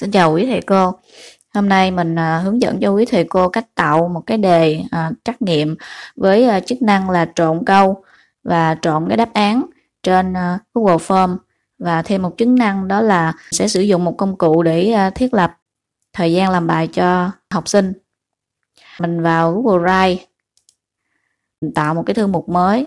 Xin chào quý thầy cô. Hôm nay mình hướng dẫn cho quý thầy cô cách tạo một cái đề trắc nghiệm với chức năng là trộn câu và trộn cái đáp án trên Google Form, và thêm một chức năng đó là sẽ sử dụng một công cụ để thiết lập thời gian làm bài cho học sinh. Mình vào Google Drive, mình tạo một cái thư mục mới,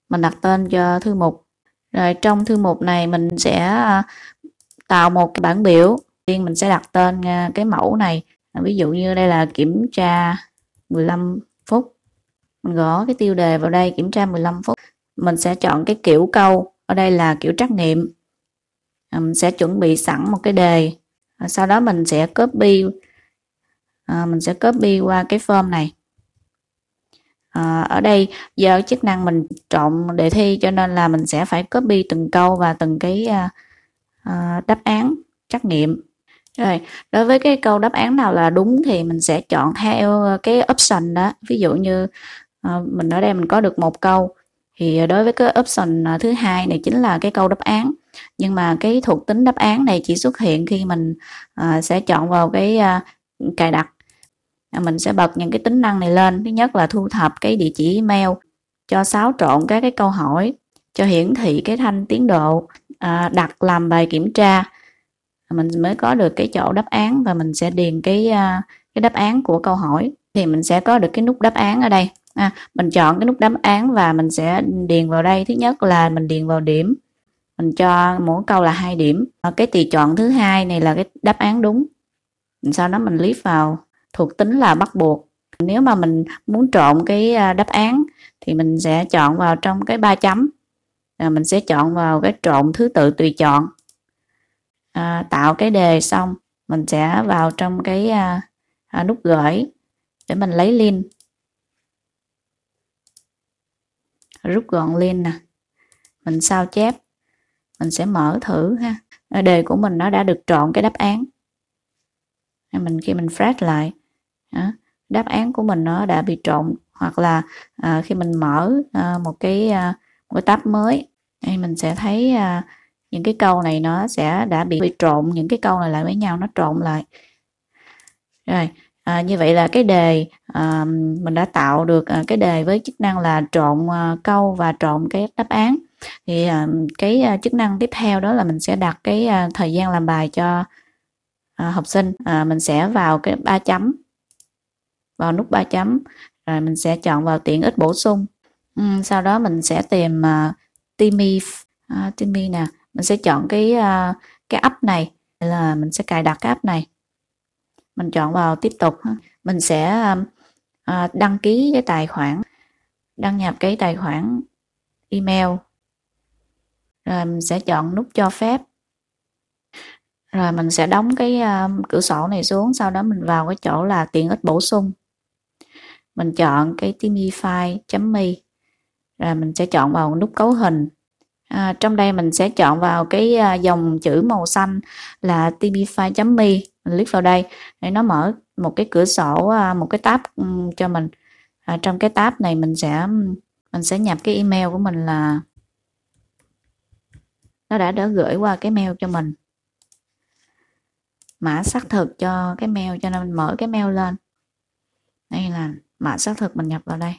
mình đặt tên cho thư mục. Rồi trong thư mục này mình sẽ tạo một cái bảng biểu. Tiên mình sẽ đặt tên cái mẫu này, ví dụ như đây là kiểm tra 15 phút. Mình gõ cái tiêu đề vào đây, kiểm tra 15 phút. Mình sẽ chọn cái kiểu câu, ở đây là kiểu trắc nghiệm. Mình sẽ chuẩn bị sẵn một cái đề. Sau đó mình sẽ copy qua cái form này. Ở đây do chức năng mình trộn đề thi cho nên là mình sẽ phải copy từng câu và từng cái đáp án trắc nghiệm. Rồi, đối với cái câu đáp án nào là đúng thì mình sẽ chọn theo cái option đó. Ví dụ như mình ở đây mình có được một câu, thì đối với cái option thứ hai này chính là cái câu đáp án. Nhưng mà cái thuộc tính đáp án này chỉ xuất hiện khi mình sẽ chọn vào cái cài đặt. Mình sẽ bật những cái tính năng này lên. Thứ nhất là thu thập cái địa chỉ email, cho xáo trộn các cái câu hỏi, cho hiển thị cái thanh tiến độ, đặt làm bài kiểm tra, mình mới có được cái chỗ đáp án, và mình sẽ điền cái đáp án của câu hỏi, thì mình sẽ có được cái nút đáp án ở đây. Mình chọn cái nút đáp án và mình sẽ điền vào đây. Thứ nhất là mình điền vào điểm, mình cho mỗi câu là 2 điểm. Cái tùy chọn thứ hai này là cái đáp án đúng. Sau đó mình click vào thuộc tính là bắt buộc. Nếu mà mình muốn trộn cái đáp án thì mình sẽ chọn vào trong cái 3 chấm. Mình sẽ chọn vào cái trộn thứ tự tùy chọn. Tạo cái đề xong mình sẽ vào trong cái nút gửi để mình lấy link, rút gọn link nè, mình sao chép, mình sẽ mở thử ha. Đề của mình nó đã được trộn cái đáp án. Khi mình fresh lại, đáp án của mình nó đã bị trộn. Hoặc là khi mình mở một cái tab mới, mình sẽ thấy những cái câu này nó sẽ đã bị trộn những cái câu này lại với nhau, nó trộn lại. Rồi, như vậy là cái đề mình đã tạo được cái đề với chức năng là trộn câu và trộn cái đáp án. Thì cái chức năng tiếp theo đó là mình sẽ đặt cái thời gian làm bài cho học sinh. Mình sẽ vào cái 3 chấm, vào nút 3 chấm, rồi mình sẽ chọn vào tiện ích bổ sung. Sau đó mình sẽ tìm Timmy nè, mình sẽ chọn cái app này, là mình sẽ cài đặt cái app này. Mình chọn vào tiếp tục. Mình sẽ đăng ký cái tài khoản, đăng nhập cái tài khoản email, rồi mình sẽ chọn nút cho phép, rồi mình sẽ đóng cái cửa sổ này xuống. Sau đó mình vào cái chỗ là tiện ích bổ sung, mình chọn cái timify.me, rồi mình sẽ chọn vào nút cấu hình. Trong đây mình sẽ chọn vào cái dòng chữ màu xanh là timify.me, mình click vào đây để nó mở một cái cửa sổ, một cái tab cho mình. Trong cái tab này mình sẽ nhập cái email của mình, là nó đã gửi qua cái mail cho mình, mã xác thực cho cái mail, cho nên mình mở cái mail lên. Đây là mã xác thực, mình nhập vào đây,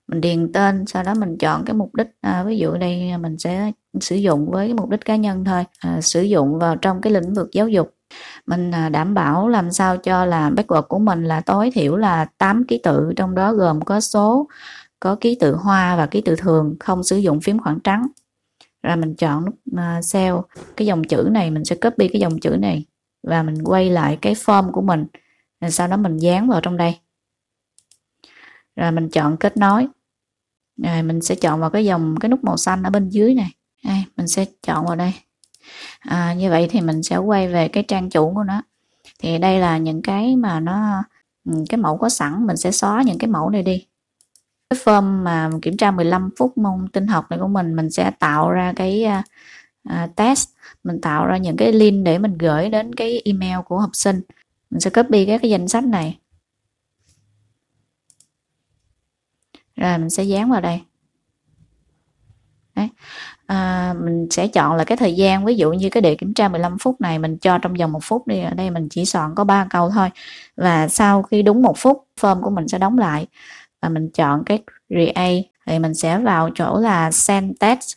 mình điền tên, sau đó mình chọn cái mục đích, ví dụ đây mình sẽ sử dụng với cái mục đích cá nhân thôi, sử dụng vào trong cái lĩnh vực giáo dục. Mình đảm bảo làm sao cho là password của mình là tối thiểu là 8 ký tự, trong đó gồm có số, có ký tự hoa và ký tự thường, không sử dụng phím khoảng trắng. Rồi mình chọn nút cell, cái dòng chữ này mình sẽ copy cái dòng chữ này và mình quay lại cái form của mình, rồi sau đó mình dán vào trong đây. Rồi mình chọn kết nối, rồi mình sẽ chọn vào cái nút màu xanh ở bên dưới này. Đây, mình sẽ chọn vào đây. Như vậy thì mình sẽ quay về cái trang chủ của nó. Thì đây là những cái mà cái mẫu có sẵn, mình sẽ xóa những cái mẫu này đi. Cái form mà kiểm tra 15 phút môn tin học này của mình sẽ tạo ra cái test, mình tạo ra những cái link để mình gửi đến cái email của học sinh. Mình sẽ copy các cái danh sách này, rồi mình sẽ dán vào đây. Đấy. Mình sẽ chọn là cái thời gian, ví dụ như cái đề kiểm tra 15 phút này mình cho trong vòng 1 phút đi, ở đây mình chỉ soạn có 3 câu thôi. Và sau khi đúng 1 phút, form của mình sẽ đóng lại và mình chọn cái create thì mình sẽ vào chỗ là send test.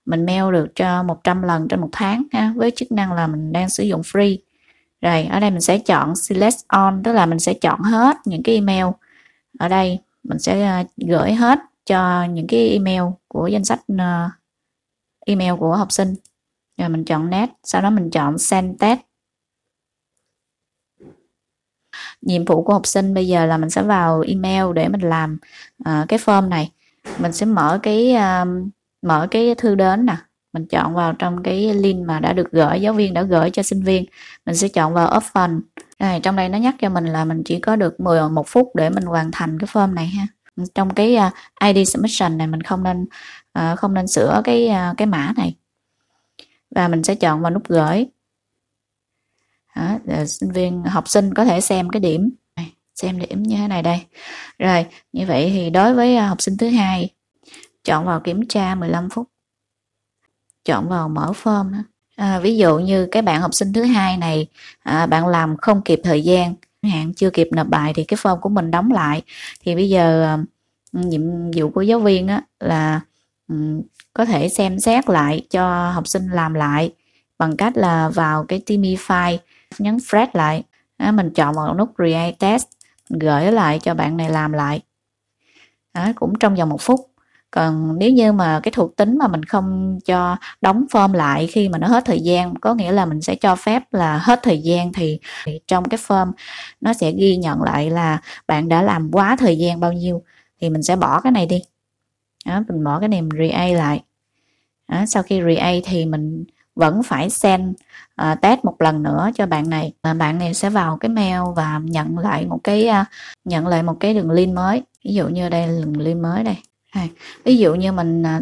Mình mail được cho 100 lần trên 1 tháng ha, với chức năng là mình đang sử dụng free. Rồi ở đây mình sẽ chọn select all, tức là mình sẽ chọn hết những cái email. Ở đây mình sẽ gửi hết cho những cái email của danh sách email của học sinh. Rồi mình chọn next, sau đó mình chọn send test. Nhiệm vụ của học sinh bây giờ là mình sẽ vào email để mình làm cái form này. Mình sẽ mở cái thư đến nè, mình chọn vào trong cái link mà đã được gửi, giáo viên đã gửi cho sinh viên. Mình sẽ chọn vào open. Rồi, trong đây nó nhắc cho mình là mình chỉ có được 11 phút để mình hoàn thành cái form này ha. Trong cái ID submission này mình không nên sửa cái mã này. Và mình sẽ chọn vào nút gửi. Đó, sinh viên học sinh có thể xem cái điểm, xem điểm như thế này đây. Rồi như vậy thì đối với học sinh thứ hai, chọn vào kiểm tra 15 phút, chọn vào mở form. Ví dụ như cái bạn học sinh thứ hai này bạn làm không kịp thời gian, hạn chưa kịp nộp bài thì cái form của mình đóng lại. Thì bây giờ nhiệm vụ của giáo viên là có thể xem xét lại cho học sinh làm lại bằng cách là vào cái Teamify, nhấn fresh lại. Mình chọn vào nút create test, gửi lại cho bạn này làm lại. Cũng trong vòng 1 phút. Còn nếu như mà cái thuộc tính mà mình không cho đóng form lại khi mà nó hết thời gian, có nghĩa là mình sẽ cho phép là hết thời gian thì trong cái form nó sẽ ghi nhận lại là bạn đã làm quá thời gian bao nhiêu, thì mình sẽ bỏ cái này đi. Mình bỏ cái này mình create lại. Sau khi create thì mình vẫn phải send test một lần nữa cho bạn này. Bạn này sẽ vào cái mail và nhận lại một cái đường link mới. Ví dụ như đây là đường link mới đây. Ví dụ như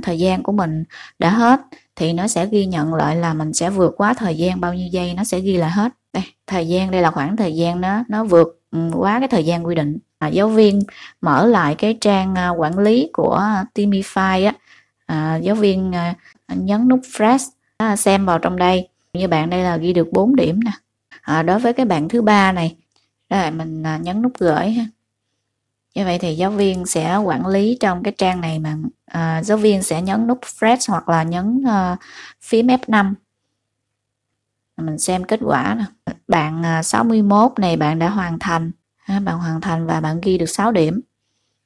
thời gian của mình đã hết thì nó sẽ ghi nhận lại là mình sẽ vượt quá thời gian bao nhiêu giây, nó sẽ ghi lại hết. Đây, thời gian đây là khoảng thời gian nó vượt quá cái thời gian quy định. Giáo viên mở lại cái trang quản lý của Teamify giáo viên nhấn nút fresh, xem vào trong đây. Như bạn đây là ghi được 4 điểm nè. Đối với cái bạn thứ ba này, rồi mình nhấn nút gửi ha. Như vậy thì giáo viên sẽ quản lý trong cái trang này mà giáo viên sẽ nhấn nút fresh hoặc là nhấn phím F5. Mình xem kết quả nè. Bạn 61 này bạn đã hoàn thành. Bạn hoàn thành và bạn ghi được 6 điểm.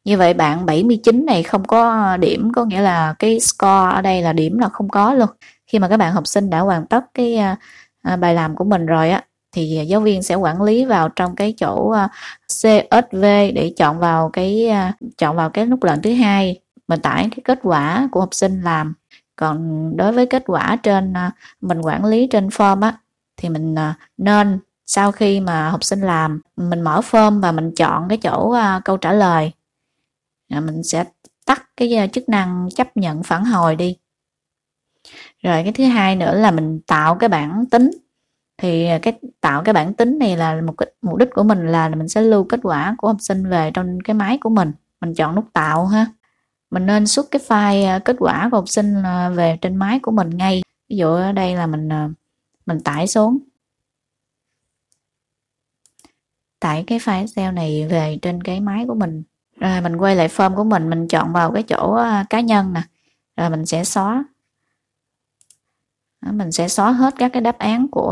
Như vậy bạn 79 này không có điểm, có nghĩa là cái score ở đây là điểm là không có luôn. Khi mà các bạn học sinh đã hoàn tất cái bài làm của mình rồi thì giáo viên sẽ quản lý vào trong cái chỗ CSV để chọn vào cái nút lệnh thứ hai, mình tải cái kết quả của học sinh làm. Còn đối với kết quả trên mình quản lý trên form thì mình nên sau khi mà học sinh làm, mình mở form và mình chọn cái chỗ câu trả lời. Mình sẽ tắt cái chức năng chấp nhận phản hồi đi. Rồi cái thứ hai nữa là mình tạo cái bảng tính. Thì tạo cái bảng tính này là mục đích của mình là mình sẽ lưu kết quả của học sinh về trong cái máy của mình. Mình chọn nút tạo ha. Mình nên xuất cái file kết quả của học sinh về trên máy của mình ngay. Ví dụ ở đây là mình tải xuống. Tải cái file Excel này về trên cái máy của mình. Rồi mình quay lại form của mình chọn vào cái chỗ cá nhân nè. Rồi mình sẽ xóa. Mình sẽ xóa hết các cái đáp án của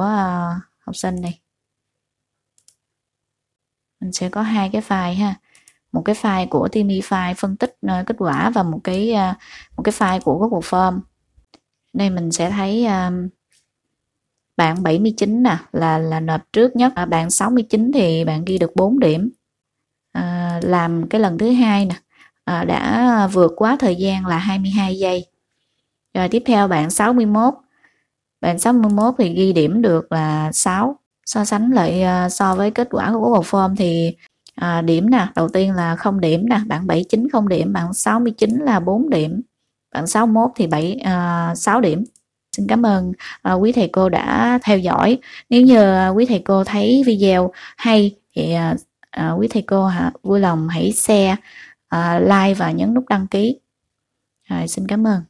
học sinh này. Mình sẽ có 2 cái file ha. Một cái file của Teamify phân tích kết quả và một cái file của Google Form. Đây mình sẽ thấy bạn 79 nè là nộp trước nhất. Bạn 69 thì bạn ghi được 4 điểm. Làm cái lần thứ hai nè, đã vượt quá thời gian là 22 giây. Rồi tiếp theo bạn 61. Bạn 61 thì ghi điểm được là 6. So sánh lại so với kết quả của Google Form thì điểm nè, đầu tiên là 0 điểm nè, bạn 79 0 điểm, bạn 69 là 4 điểm, bạn 61 thì 6 điểm. Xin cảm ơn quý thầy cô đã theo dõi. Nếu như quý thầy cô thấy video hay thì quý thầy cô vui lòng hãy share, like và nhấn nút đăng ký. Rồi, xin cảm ơn.